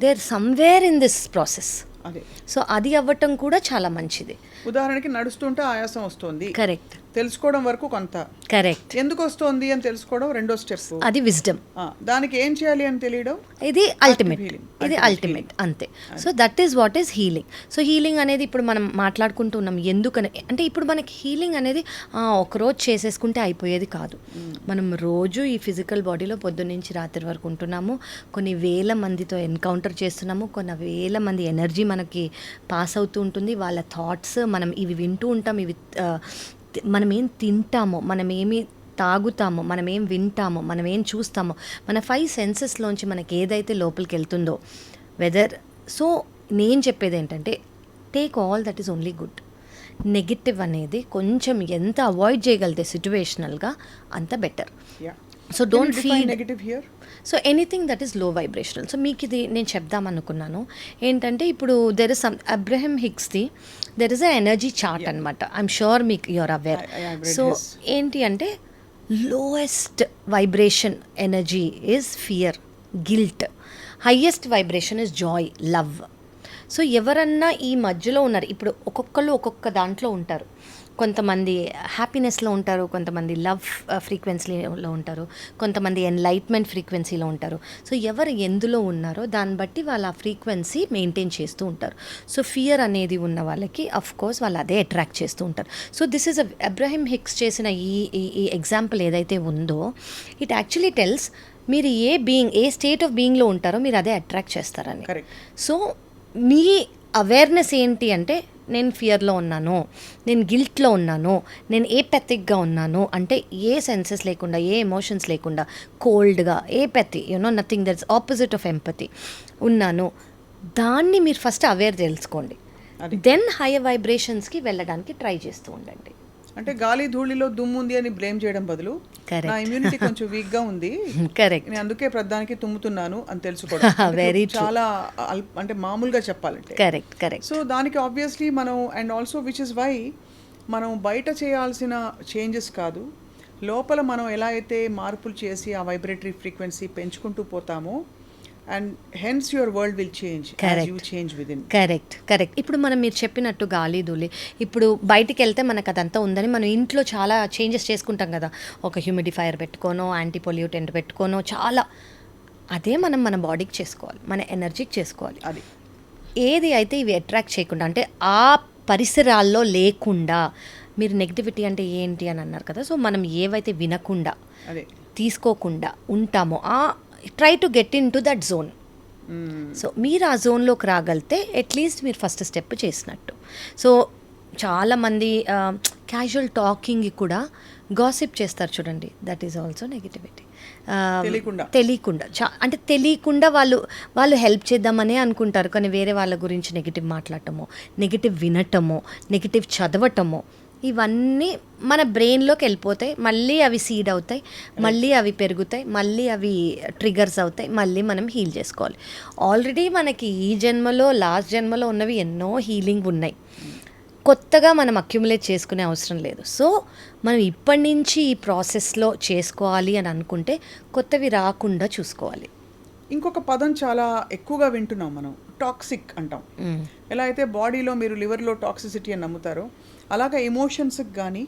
they are somewhere in this process. అదే. సో అది అవ్వటం కూడా చాలా మంచిది. ఉదాహరణకి నడుస్తుంటే ఆయాసం వస్తుంది, కరెక్ట్, తెలుసుకోవడం వరకు కొంత, కరెక్ట్, ఎందుకు వస్తుంది అని తెలుసుకోవడం రెండో స్టెప్, అది విజ్డమ్. దానికి ఏం చేయాలి అని తెలియడం, ఇది అల్టిమేట్ అంతే. So that is what is healing. So healing అనేది ఇప్పుడు మనం మాట్లాడుకుంటున్నాం ఎందుకని అంటే ఇప్పుడు మనకి హీలింగ్ అనేది ఒకరోజు చేసేసుకుంటే అయిపోయేది కాదు. మనం రోజు ఈ ఫిజికల్ బాడీలో పొద్దున్నుంచి రాత్రి వరకు ఉంటున్నాము, కొన్ని వేల మందితో ఎన్కౌంటర్ చేస్తున్నాము, కొన్ని వేల మంది ఎనర్జీ మనకి పాస్ అవుతూ ఉంటుంది, వాళ్ళ థాట్స్ మనం ఇవి వింటూ ఉంటాం, ఇవి మనం ఏం తింటామో, మనం ఏమి తాగుతామో, మనం ఏం వింటామో, మనం ఏం చూస్తామో, మన 5 సెన్సెస్లోంచి మనకి ఏదైతే లోపలికి వెళ్తుందో వెదర్. సో నేను చెప్పేది ఏంటంటే take all that is only good. Negative అనేది కొంచెం ఎంత అవాయిడ్ చేయగలితే సిచ్యువేషనల్గా అంత better. So don't feel negative here. So anything that is low vibrational. So మీకు ఇది నేను చెప్దామనుకున్నాను ఏంటంటే ఇప్పుడు దెర్ ఇస్ అబ్రహం హిగ్స్ది there is a energy chart అనమాట. ఐఎమ్ షూర్ మీకు యూఆర్ అవేర్. సో ఏంటి అంటే lowest vibration energy is fear, guilt. Highest vibration is joy, love. So ఎవరన్నా ఈ మధ్యలో ఉన్నారు, ఇప్పుడు ఒక్కొక్కళ్ళు ఒక్కొక్క దాంట్లో ఉంటారు. కొంతమంది హ్యాపీనెస్లో ఉంటారు, కొంతమంది లవ్ ఫ్రీక్వెన్సీలో ఉంటారు, కొంతమంది ఎన్లైట్మెంట్ ఫ్రీక్వెన్సీలో ఉంటారు. సో ఎవరు ఎందులో ఉన్నారో దాన్ని బట్టి వాళ్ళ ఆ ఫ్రీక్వెన్సీ మెయింటైన్ చేస్తూ ఉంటారు. సో ఫియర్ అనేది ఉన్న వాళ్ళకి అఫ్ కోర్స్ వాళ్ళు అదే అట్రాక్ట్ చేస్తూ ఉంటారు. So this is Abraham Hicks చేసిన ఈ ఎగ్జాంపుల్ ఏదైతే ఉందో ఇట్ యాక్చువల్లీ టెల్స్ మీరు ఏ స్టేట్ ఆఫ్ బీయింగ్లో ఉంటారో మీరు అదే అట్రాక్ట్ చేస్తారని. సో మీ అవేర్నెస్ ఏంటి అంటే నేను ఫియర్లో ఉన్నాను, నేను గిల్ట్లో ఉన్నాను, నేను ఏపెథిక్గా ఉన్నాను అంటే ఏ సెన్సెస్ లేకుండా, ఏ ఎమోషన్స్ లేకుండా, కోల్డ్గా, apathy nothing that's opposite of empathy ఉన్నాను, దాన్ని మీరు ఫస్ట్ అవేర్ తెలుసుకోండి. దెన్ హైయర్ వైబ్రేషన్స్కి వెళ్ళడానికి ట్రై చేస్తూ ఉండండి. అంటే గాలి ధూళిలో దుమ్ము ఉంది అని బ్లేమ్ చేయడం బదులు నా ఇమ్యూనిటీ కొంచెం వీక్గా ఉంది, కరెక్ట్, నేను అందుకే ప్రధానికి తుమ్ముతున్నాను అని తెలుసుకోవడం వెరీ చాలా అంటే మామూలుగా చెప్పాలంటే. Correct correct. సో దానికి ఆబ్వియస్లీ మనం and also which is why మనం బయట చేయాల్సిన చేంజెస్ కాదు, లోపల మనం ఎలా అయితే మార్పులు చేసి ఆ వైబ్రేటరీ ఫ్రీక్వెన్సీ పెంచుకుంటూ పోతామో and hence your world will change as you change within. Correct correct. ఇప్పుడు మనం మీరు చెప్పినట్టు గాలి ధూళి, ఇప్పుడు బయటికి వెళ్తే మనకు అదంతా ఉందని మనం ఇంట్లో చాలా చేంజెస్ చేసుకుంటాం కదా, ఒక హ్యూమిడిఫైయర్ పెట్టుకోనో, యాంటీ పొల్యూటెంట్ పెట్టుకోనో, చాలా అదే మనం మన బాడీకి చేసుకోవాలి, మన ఎనర్జీకి చేసుకోవాలి. అది ఏది అయితే ఇవి అట్రాక్ట్ చేయకుండా అంటే ఆ పరిసరాల్లో లేకుండా, మీరు నెగిటివిటీ అంటే ఏంటి అని అన్నారు కదా, సో మనం ఏవైతే వినకుండా అదే తీసుకోకుండా ఉంటామో try to get in to that zone. So మీరు ఆ జోన్లోకి రాగలితే అట్లీస్ట్ మీరు ఫస్ట్ స్టెప్ చేసినట్టు. సో చాలామంది క్యాజువల్ టాకింగ్ కూడా గాసిప్ చేస్తారు చూడండి, దట్ ఈజ్ ఆల్సో నెగిటివిటీ. తెలియకుండా అంటే తెలియకుండా వాళ్ళు హెల్ప్ చేద్దామనే అనుకుంటారు, కానీ వేరే వాళ్ళ గురించి నెగిటివ్ మాట్లాడటమో, నెగిటివ్ వినటమో, నెగిటివ్ చదవటమో, ఇవన్నీ మన బ్రెయిన్లోకి వెళ్ళిపోతాయి, మళ్ళీ అవి సీడ్ అవుతాయి, మళ్ళీ అవి పెరుగుతాయి, మళ్ళీ అవి ట్రిగర్స్ అవుతాయి, మళ్ళీ మనం హీల్ చేసుకోవాలి. ఆల్రెడీ మనకి ఈ జన్మలో లాస్ట్ జన్మలో ఉన్నవి ఎన్నో హీలింగ్ ఉన్నాయి, కొత్తగా మనం అక్యుములేట్ చేసుకునే అవసరం లేదు. సో మనం ఇప్పటి నుంచి ఈ ప్రాసెస్లో చేసుకోవాలి అని అనుకుంటే కొత్తవి రాకుండా చూసుకోవాలి. ఇంకొక పదం చాలా ఎక్కువగా వింటున్నాం మనం, టాక్సిక్ అంటాం. ఎలా అయితే బాడీలో మీరు లివర్లో టాక్సిసిటీ అని నమ్ముతారో అలాగా ఎమోషన్స్కి కానీ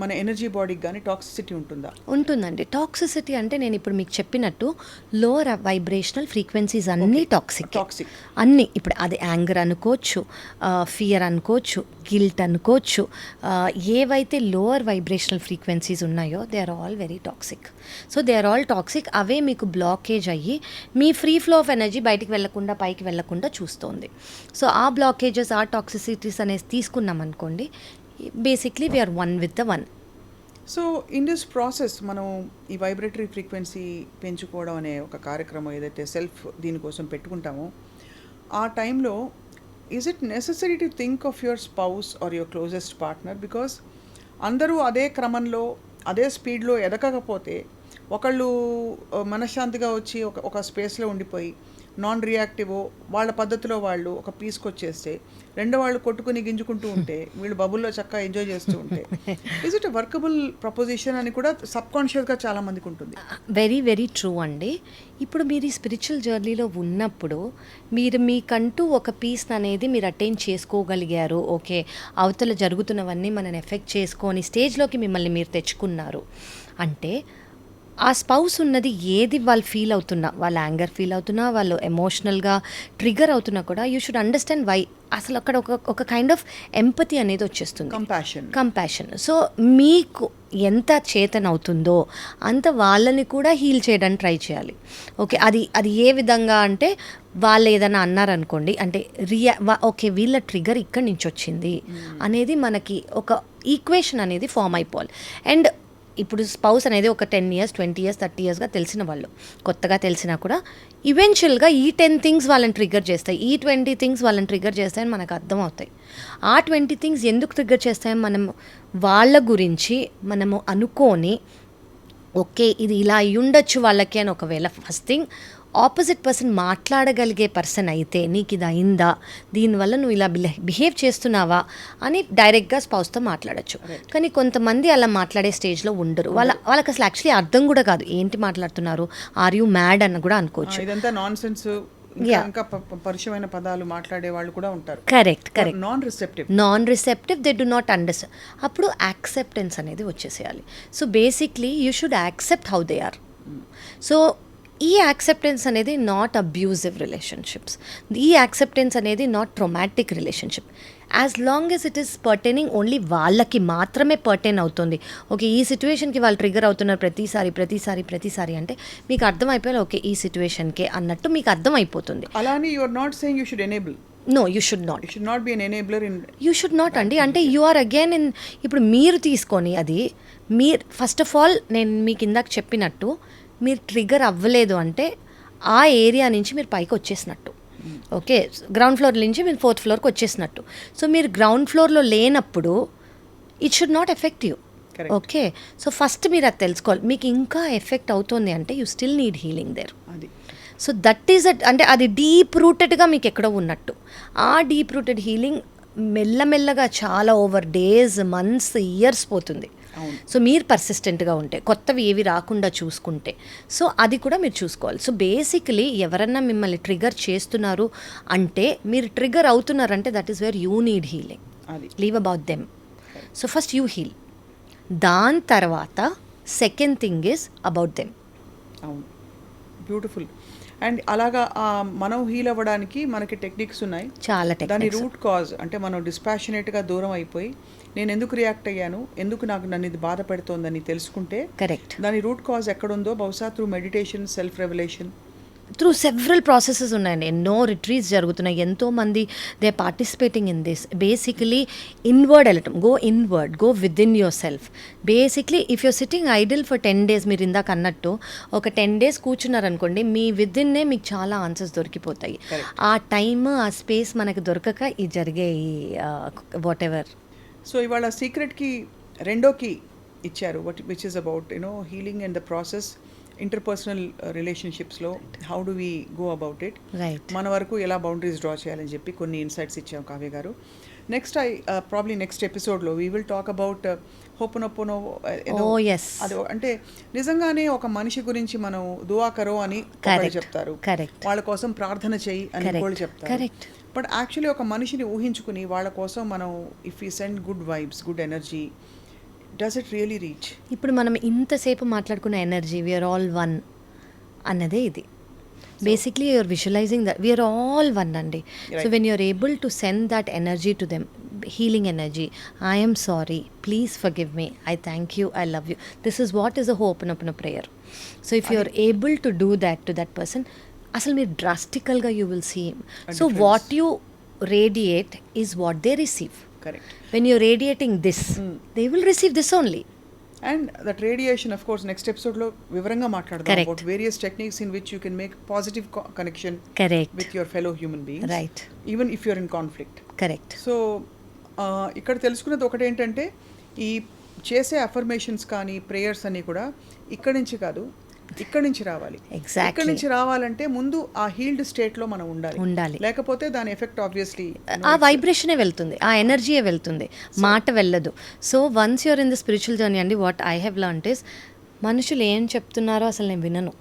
మన ఎనర్జీ బాడీకి కానీ టాక్సిసిటీ ఉంటుందా? ఉంటుందండి. టాక్సిసిటీ అంటే నేను ఇప్పుడు మీకు చెప్పినట్టు లోవర్ వైబ్రేషనల్ ఫ్రీక్వెన్సీస్ అన్నీ టాక్సిక్ అన్నీ. ఇప్పుడు అది యాంగర్ అనుకోవచ్చు, ఫియర్ అనుకోవచ్చు, గిల్ట్ అనుకోవచ్చు, ఏవైతే లోవర్ వైబ్రేషనల్ ఫ్రీక్వెన్సీస్ ఉన్నాయో they are all very toxic. So they are all toxic. అవే మీకు బ్లాకేజ్ అయ్యి మీ ఫ్రీ ఫ్లో ఆఫ్ ఎనర్జీ బయటికి వెళ్లకుండా, పైకి వెళ్లకుండా చూస్తుంది. సో ఆ బ్లాకేజెస్, ఆ టాక్సిసిటీస్ అనేది తీసుకున్నాం అనుకోండి, basically we are one with the one. So in this process మనం ఈ వైబ్రేటరీ ఫ్రీక్వెన్సీ పెంచుకోవడం అనే ఒక కార్యక్రమం ఏదైతే సెల్ఫ్ దీనికోసం పెట్టుకుంటామో ఆ టైంలో is it necessary to think of your spouse are your closest partner? Because అందరూ అదే క్రమంలో అదే స్పీడ్లో ఎదగకపోతే ఒకళ్ళు మనశ్శాంతిగా వచ్చి ఒక స్పేస్లో ఉండిపోయి నాన్ రియాక్టివ్ వాళ్ళ పద్ధతిలో వాళ్ళు ఒక పీస్కి వచ్చేస్తే, రెండో వాళ్ళు కొట్టుకుని గింజుకుంటూ ఉంటే వీళ్ళు బబుల్లో చక్కగా ఎంజాయ్ చేస్తూ ఉంటే is it a workable proposition అని కూడా సబ్కాన్షియస్గా చాలా మందికి ఉంటుంది. వెరీ వెరీ ట్రూ అండి. ఇప్పుడు మీరు ఈ స్పిరిచువల్ జర్నీలో ఉన్నప్పుడు మీరు మీకంటూ ఒక పీస్ అనేది మీరు అటైన్ చేసుకోగలిగారు, ఓకే, అవతల జరుగుతున్నవన్నీ మనని ఎఫెక్ట్ చేసుకొని స్టేజ్లోకి మిమ్మల్ని మీరు తెచ్చుకున్నారు అంటే ఆ స్పౌస్ ఉన్నది ఏది వాళ్ళు ఫీల్ అవుతున్నా, వాళ్ళ యాంగర్ ఫీల్ అవుతున్నా, వాళ్ళు ఎమోషనల్గా ట్రిగర్ అవుతున్నా కూడా యూ షుడ్ అండర్స్టాండ్ వై. అసలు అక్కడ ఒక కైండ్ ఆఫ్ ఎంపతి అనేది వచ్చేస్తుంది, కంపాషన్. సో మీకు ఎంత చేతన అవుతుందో అంత వాళ్ళని కూడా హీల్ చేయడానికి ట్రై చేయాలి. ఓకే, అది ఏ విధంగా అంటే వాళ్ళు ఏదైనా అన్నారనుకోండి, అంటే ఓకే వీళ్ళ ట్రిగర్ ఇక్కడి నుంచి వచ్చింది అనేది మనకి ఒక ఈక్వేషన్ అనేది ఫామ్ అయిపోవాలి. అండ్ ఇప్పుడు స్పౌస్ అనేది ఒక 10 years, 20 years, 30 yearsగా తెలిసిన వాళ్ళు, కొత్తగా తెలిసినా కూడా ఈవెన్చువల్గా ఈ 10 things వాళ్ళని ట్రిగ్గర్ చేస్తాయి, ఈ 20 things వాళ్ళని ట్రిగ్గర్ చేస్తాయని మనకు అర్థం అవుతాయి. ఆ 20 things ఎందుకు ట్రిగ్గర్ చేస్తాయని మనం వాళ్ళ గురించి మనము అనుకొని, ఓకే ఇది ఇలా అయి ఉండొచ్చు వాళ్ళకి అని ఒకవేళ ఫస్ట్ థింగ్ ఆపోజిట్ పర్సన్ మాట్లాడగలిగే పర్సన్ అయితే, నీకు ఇది అయిందా, దీనివల్ల నువ్వు ఇలా బిహేవ్ చేస్తున్నావా అని డైరెక్ట్గా స్పౌస్తో మాట్లాడచ్చు. కానీ కొంతమంది అలా మాట్లాడే స్టేజ్లో ఉండరు, వాళ్ళకి అసలు యాక్చువల్లీ అర్థం కూడా కాదు ఏంటి మాట్లాడుతున్నారు, ఆర్ యూ మ్యాడ్ అని కూడా అనుకోవచ్చు. ఇదంతా నాన్సెన్స్, Yeah. ఇంకా పరిచయమైన పదాలు మాట్లాడే వాళ్ళు కూడా ఉంటారు. Correct non receptive they do not understand. అప్పుడు యాక్సెప్టెన్స్ అనేది వచ్చేసేయాలి. So basically you should accept how they are. So ఈ యాక్సెప్టెన్స్ అనేది నాట్ అబ్యూజివ్ రిలేషన్షిప్స్, ఈ యాక్సెప్టెన్స్ అనేది not traumatic relationship. As long as it is pertaining only వాళ్ళకి మాత్రమే pertain అవుతుంది. ఓకే, ఈ సిచ్యువేషన్కి వాళ్ళు ట్రిగర్ అవుతున్నారు ప్రతిసారి అంటే మీకు అర్థమైపోయాలి, ఓకే ఈ సిచ్యువేషన్కే అన్నట్టు మీకు అర్థమైపోతుంది. అలానే you are not saying you should enable. No, you should not. You should not be an enabler in. You should not అండి. అంటే యు ఆర్ అగైన్ ఇన్. ఇప్పుడు మీరు తీసుకొని అది మీరు ఫస్ట్ ఆఫ్ ఆల్ నేను మీకు ఇందాక చెప్పినట్టు మీరు ట్రిగర్ అవ్వలేదు అంటే ఆ ఏరియా నుంచి మీరు పైకి వచ్చేసినట్టు. ఓకే, గ్రౌండ్ ఫ్లోర్ నుంచి మీరు 4th ఫ్లోర్కి వచ్చేసినట్టు. సో మీరు గ్రౌండ్ ఫ్లోర్లో లేనప్పుడు it should not affect you. Okay, so first మీరు అది తెలుసుకోవాలి. మీకు ఇంకా ఎఫెక్ట్ అవుతుంది అంటే you still need healing there. So that is అంటే అది డీప్ రూటెడ్గా మీకు ఎక్కడో ఉన్నట్టు. ఆ డీప్ రూటెడ్ హీలింగ్ మెల్లమెల్లగా చాలా ఓవర్ డేస్, మంత్స్, ఇయర్స్ పోతుంది. సో మీరు పర్సిస్టెంట్గా ఉంటే, కొత్తవి ఏవి రాకుండా చూసుకుంటే, సో అది కూడా మీరు చూసుకోవాలి. సో బేసికలీ ఎవరన్నా మిమ్మల్ని ట్రిగర్ చేస్తున్నారు అంటే, మీరు ట్రిగర్ అవుతున్నారంటే that is where you need healing. Leave about them. So first you heal. దాని తర్వాత second thing is about them. అవును, బ్యూటిఫుల్. అండ్ అలాగా మనం హీల్ అవ్వడానికి మనకి టెక్నిక్స్ ఉన్నాయి. చాలా దాని రూట్ కాజ్ అంటే మనం డిస్పాషనేట్గా దూరం అయిపోయి నేను ఎందుకు రియాక్ట్ అయ్యాను, ఎందుకు నన్ను ఇది బాధ పెడుతోందని తెలుసుకుంటే, కరెక్ట్, దాని రూట్ కాజ్ ఎక్కడుందో బహుశా through meditation, self revolution, through several processes ఉన్నాయండి. ఎన్నో రిట్రీట్స్ జరుగుతున్నాయి, ఎంతోమంది they participating in this. Basically inward వెళ్ళటం, go inward, go within yourself. Basically if you're sitting idle for 10 days, మీరు ఇందాక అన్నట్టు ఒక 10 days కూర్చున్నారనుకోండి, మీ విద్ ఇన్నే మీకు చాలా ఆన్సర్స్ దొరికిపోతాయి. ఆ టైమ్, ఆ స్పేస్ మనకు దొరకక ఈ జరిగే వాట్ ఎవర్. సో ఇవాళ సీక్రెట్కి రెండో కీ ఇచ్చారు, which is about healing and the process interpersonal రిలేషన్షిప్స్లో how do we go about it, మన వరకు ఎలా బౌండరీస్ డ్రా చేయాలని చెప్పి కొన్ని ఇన్సైట్స్ ఇచ్చాం కావ్య గారు. నెక్స్ట్ ప్రాబ్లీ నెక్స్ట్ ఎపిసోడ్లో వీ విల్ టాక్ అబౌట్ హోపనొప్పనో. అది అంటే నిజంగానే ఒక మనిషి గురించి మనం దువా కరో అని చెప్తారు, వాళ్ళ కోసం ప్రార్థన చేయి అని కూడా చెప్తారు. బట్ యాక్చువల్లీ ఒక మనిషిని ఊహించుకుని వాళ్ళ కోసం మనం if you send good vibes, good energy, does it really reach? ఇప్పుడు మనం ఇంతసేపు మాట్లాడుకున్న ఎనర్జీ, వీఆర్ ఆల్ వన్ అన్నదే ఇది. Basically you're visualising that we're all one అండి. So when you're able to send that energy to them, healing energy, I am sorry, please forgive me, I thank you, I love you, this is what is a open up prayer. So if you are able to do that to that person, అసలు మీరు డ్రాస్టికల్గా you will see him. So what you radiate is what they receive. Correct. When you're radiating this, they will receive this only. And that radiation, of course, next episode lo vivaranga maatladam about various techniques in which you can make positive connection with your fellow human beings, right, even if you're in conflict. Correct. So ఇక్కడ తెలుసుకున్నది ఒకటి ఏంటంటే, ఈ చేసే affirmations కానీ prayers అన్నీ కూడా ఇక్కడి నుంచి కాదు, ఇక్కడి నుంచి రావాలి. ఇక్కడి నుంచి రావాలంటే ముందు ఆ హీల్డ్ స్టేట్లో మనం ఉండాలి, లేకపోతే దాని ఎఫెక్ట్ ఆబ్వియస్లీ ఆ వైబ్రేషనే వెళ్తుంది, ఆ ఎనర్జీయే వెళ్తుంది, మాట వెళ్ళదు. So once you're in the spiritual journey అండి, what I have learned is, మనుషులు ఏం చెప్తున్నారో అసలు నేను వినను.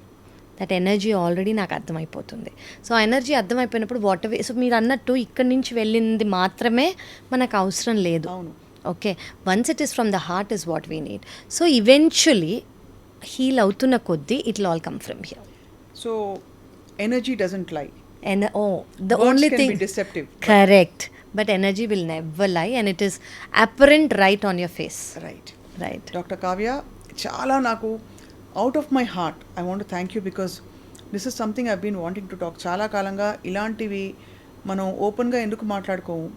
దట్ ఎనర్జీ ఆల్రెడీ నాకు అర్థమైపోతుంది. సో ఆ ఎనర్జీ అర్థమైపోయినప్పుడు వాట్ ఎవే, సో మీరు అన్నట్టు ఇక్కడి నుంచి వెళ్ళింది మాత్రమే మనకు అవసరం లేదు. Okay, once it is from the heart is what we need. So eventually heal అవుతున్న కొద్దీ it will all come from here. So energy doesn't lie. The only thing be deceptive. Correct. But energy will never lie and it is apparent right on your face. Right. Dr. Kavya, chala naku out of my heart I want to thank you because this is something I've been wanting to talk. Chala kalanga ilantivi మనం ఓపెన్గా ఎందుకు మాట్లాడుకోము?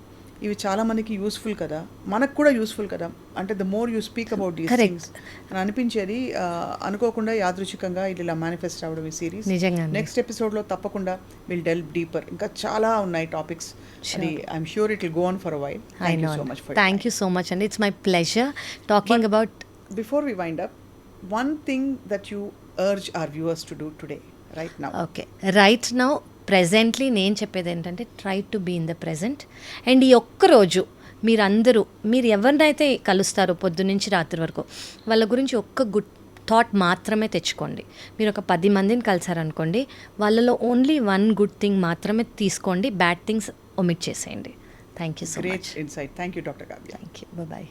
ఇవి చాలా మందికి useful కదా, మనకు కూడా useful కదా. అంటే the more you speak about these things అని అనిపించేది. అనుకోకుండా యాదృచ్ఛికంగా ఇలా మేనిఫెస్ట్ అవ్వడం ఈ సిరీస్. నెక్స్ట్ ఎపిసోడ్లో తప్పకుండా విల్ డెల్వ్ డీపర్. ఇంకా చాలా ఉన్నాయి టాపిక్స్. అది I'm sure it will go on for a while. Thank you so much అండి. It's my pleasure talking about. Before we wind up, one thing that you urge our viewers to do today right now. Okay, right now presently నేను చెప్పేది ఏంటంటే, try to be in the present. And ఈ ఒక్కరోజు మీరు ఎవరినైతే కలుస్తారో పొద్దున్నుంచి రాత్రి వరకు, వాళ్ళ గురించి ఒక్క గుడ్ థాట్ మాత్రమే తెచ్చుకోండి. మీరు ఒక 10 మందిని కలిసారనుకోండి, వాళ్ళలో ఓన్లీ 1 గుడ్ థింగ్ మాత్రమే తీసుకోండి, బ్యాడ్ థింగ్స్ ఒమిట్ చేసేయండి. Thank you so great much. Insight. Thank you doctor Kavya. Thank you. Bye.